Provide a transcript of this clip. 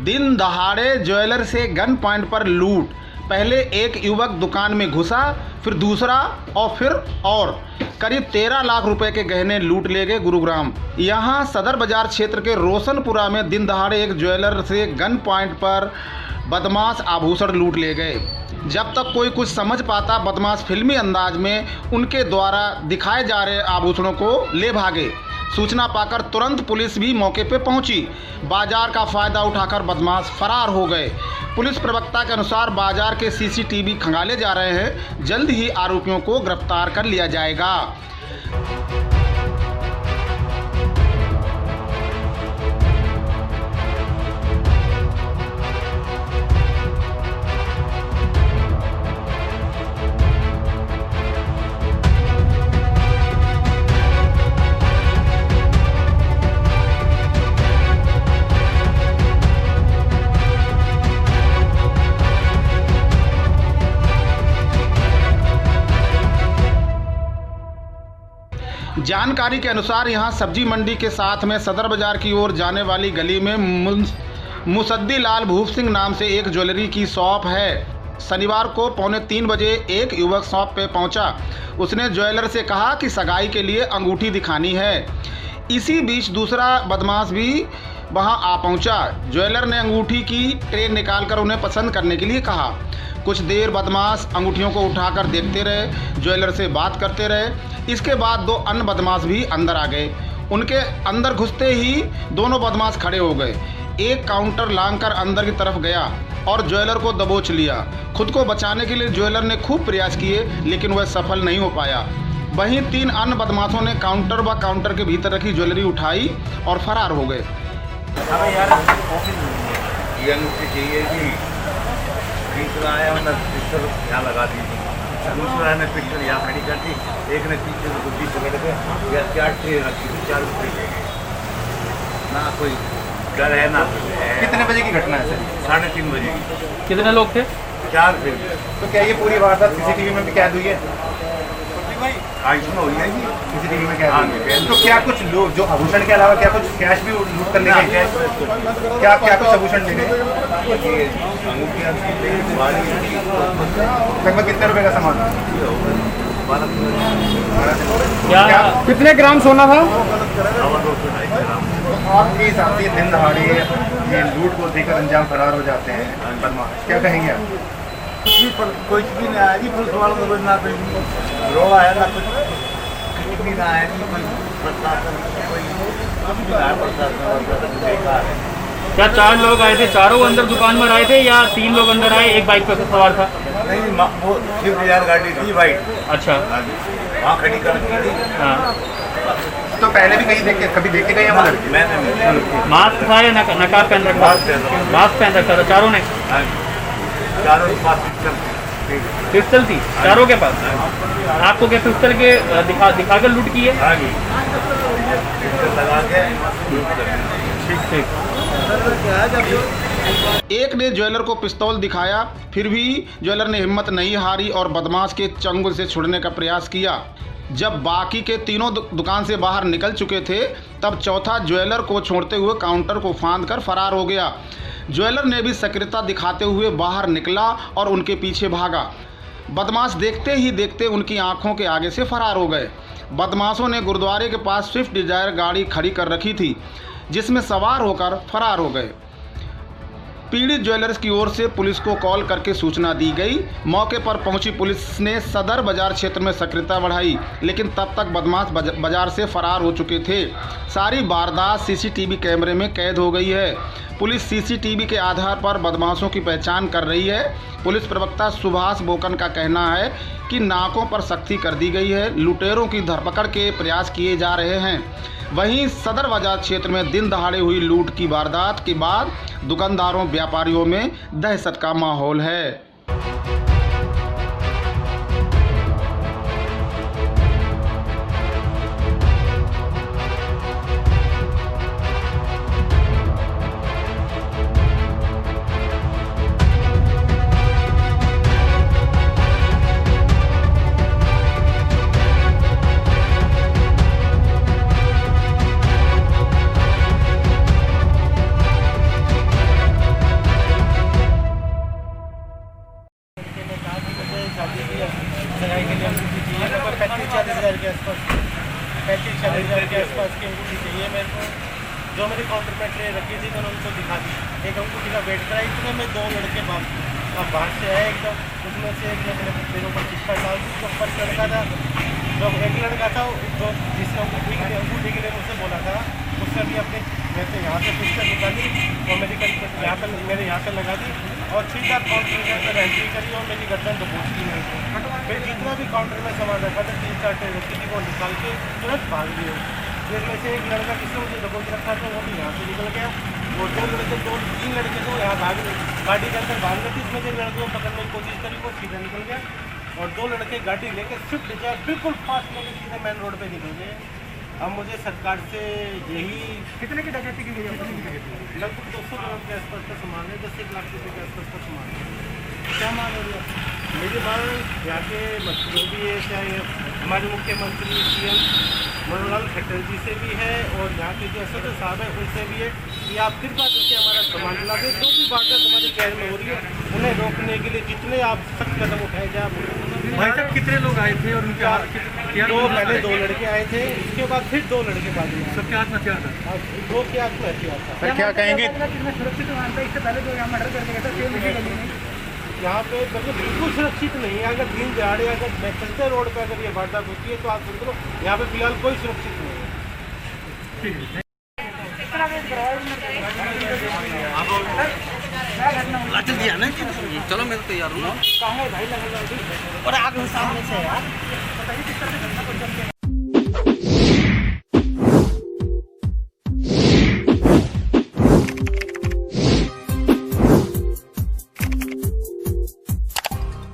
दिन दहाड़े ज्वेलर से गन पॉइंट पर लूट। पहले एक युवक दुकान में घुसा, फिर दूसरा और करीब 13 लाख रुपए के गहने लूट ले गए गुरुग्राम। यहां सदर बाजार क्षेत्र के रोशनपुरा में दिन दहाड़े एक ज्वेलर से गन पॉइंट पर बदमाश आभूषण लूट ले गए। जब तक कोई कुछ समझ पाता, बदमाश फिल्मी अंदाज में उनके द्वारा दिखाए जा रहे आभूषणों को ले भागे। सूचना पाकर तुरंत पुलिस भी मौके पर पहुंची। बाजार का फायदा उठाकर बदमाश फरार हो गए। पुलिस प्रवक्ता के अनुसार बाजार के सीसीटीवी खंगाले जा रहे हैं। जल्द ही आरोपियों को गिरफ्तार कर लिया जाएगा। जानकारी के अनुसार यहां सब्जी मंडी के साथ में सदर बाजार की ओर जाने वाली गली में मुसद्दी लाल भूप सिंह नाम से एक ज्वेलरी की शॉप है। शनिवार को 2:45 बजे एक युवक शॉप पे पहुंचा। उसने ज्वेलर से कहा कि सगाई के लिए अंगूठी दिखानी है। इसी बीच दूसरा बदमाश भी वहां आ पहुंचा। ज्वेलर ने अंगूठी की ट्रे निकालकर उन्हें पसंद करने के लिए कहा। कुछ देर बदमाश अंगूठियों को उठाकर देखते रहे, ज्वेलर से बात करते रहे। इसके बाद 2 अन्य बदमाश भी अंदर आ गए। उनके अंदर घुसते ही दोनों बदमाश खड़े हो गए। एक काउंटर लांघकर अंदर की तरफ गया और ज्वेलर को दबोच लिया। खुद को बचाने के लिए ज्वेलर ने खूब प्रयास किए, लेकिन वह सफल नहीं हो पाया। वहीं 3 अन्य बदमाशों ने काउंटर के भीतर रखी ज्वेलरी उठाई और फरार हो गए। यहाँ लगा दी, दूसरा ने पिस्टल यहाँ खड़ी कर दी, एक ने पीछे गुड्डी पकड़ के या 4 ट्रे रखी, 4 रुपये ना कोई डर है ना। कितने बजे की घटना है सर? 3:30 बजे की। कितने लोग थे? 4 थे। तो क्या ये पूरी वारदात सीसीटीवी में भी कैद हुई है? इसमें हुई है जी, सीसीटीवी में कैद हुई है। तो क्या कुछ लोग जो आभूषण के अलावा क्या कुछ कैश भी लूट कर ले गए? क्या कुछ आभूषण ले गए? लगभग कितने रुपए का सामान? क्या कितने ग्राम सोना था? आपके हिसाब से दिन दहाड़े ये लूट को देकर अंजाम फरार हो जाते हैं बदमाश, क्या कहेंगे आप? कोई भी नहीं आया जी, पुलिस वालों को ना कोई रोड़ा है ना कुछ भी ना आया जी, कोई प्रशासन क्या 4 लोग आए थे? चारों अंदर दुकान में आए थे या 3 लोग अंदर आए, एक बाइक पर सवार था? नहीं, वो स्विफ्ट डिजायर गाड़ी थी वाइट। अच्छा, वहाँ खड़ी कर रखी थी। हाँ। तो पहले भी कभी देखे गए हैं? मैंने मास्क था या नकाब पहन रखा? मास्क पहन रखा था चारों ने? चारों के पास पिस्टल थी चारों के पास? आपको क्या पिस्टल के दिखाकर लूट की है? हाँ जी, लगा के ठीक। एक ने ज्वेलर को पिस्तौल दिखाया, फिर भी ज्वेलर ने हिम्मत नहीं हारी और बदमाश के चंगुल से छुड़ने का प्रयास किया। जब बाकी के तीनों दुकान से बाहर निकल चुके थे, तब चौथा ज्वेलर को छोड़ते हुए काउंटर को फांदकर फरार हो गया। ज्वेलर ने भी सक्रियता दिखाते हुए बाहर निकला और उनके पीछे भागा। बदमाश देखते ही देखते उनकी आंखों के आगे से फरार हो गए। बदमाशों ने गुरुद्वारे के पास स्विफ्ट डिजायर गाड़ी खड़ी कर रखी थी, जिसमें सवार होकर फरार हो गए। पीड़ित ज्वेलर्स की ओर से पुलिस को कॉल करके सूचना दी गई। मौके पर पहुंची पुलिस ने सदर बाजार क्षेत्र में सक्रियता बढ़ाई, लेकिन तब तक बदमाश बाजार से फरार हो चुके थे। सारी वारदात सीसीटीवी कैमरे में कैद हो गई है। पुलिस सीसीटीवी के आधार पर बदमाशों की पहचान कर रही है। पुलिस प्रवक्ता सुभाष बोकन का कहना है कि नाकों पर सख्ती कर दी गई है। लुटेरों की धरपकड़ के प्रयास किए जा रहे हैं। वहीं सदर बाजार क्षेत्र में दिन दहाड़े हुई लूट की वारदात के बाद दुकानदारों व्यापारियों में दहशत का माहौल है। वेट करा, इतने में दो लड़के बाहर से आए एकदम, उसमें से एक ने मेरे पैरों पर चिप्पा डाल दी। उसके ऊपर लड़का था, जो एक लड़का था जो जिसका अंगूठी के लिए मुझसे बोला था, उसने भी अपने मैं तो यहाँ से पिस्टल निकाली और मेडिकल यहाँ पर मेरे यहाँ पर लगा दी और सीधा काउंटर पर एंट्री करी और मेरी गर्दन दबोच दी मेरे। फिर जितना भी काउंटर में सामान रखा था 3-4 ट्रे रखी थी, वो निकाल के तुरंत भाग लिए। फिर में से एक लड़का जिसने मुझे दबोच रखा था वो भी यहाँ से निकल गया और 2-3 लड़के तो यहाँ भाग गाड़ी के अंदर भाग गए थे। इसमें से लड़कों को पकड़ने की कोशिश करी, वो सीधा निकल गया और 2 लड़के गाड़ी लेकर स्विफ्ट डिजायर बिल्कुल फास्ट लेके सीधे मेन रोड पे निकल गए। अब मुझे सरकार से यही कितने की डकैती की गई है? लगभग 200 करोड़ के आसपास का सामान है, 10-1 लाख रुपये के आसपास का सामान है। क्या मांग हो रही है? मेरी मांग यहाँ के मंत्रियों भी है, चाहे हमारे मुख्यमंत्री CM मनोहर खट्टर जी से भी है और यहाँ के जो एसएसपी साहब है उनसे भी है कि आप कृपा करके हमारा सामान दिला दें। जो भी वारदात हमारे शहर में हो रही है उन्हें रोकने के लिए जितने आप सख्त कदम उठाए जाए। भाई साहब कितने लोग आए थे और उनके पहले 2 लड़के आए थे, उसके बाद फिर 2 लड़के बाद में सबके हाथ में हथियार था? 2 के हाथ में हथियार था। सर क्या कहेंगे? सुरक्षित मानता है इससे पहले जो यहाँ मर्डर करके गया था सेम इसी गली में। यहाँ पे मतलब बिल्कुल सुरक्षित नहीं है। अगर दिन दिहाड़े अगर चलते रोड पे अगर ये वारदात होती है तो आप सुन लो, यहाँ पे फिलहाल कोई सुरक्षित नहीं है। चलो मैं तो तैयार हूँ। और आगे सामने से यार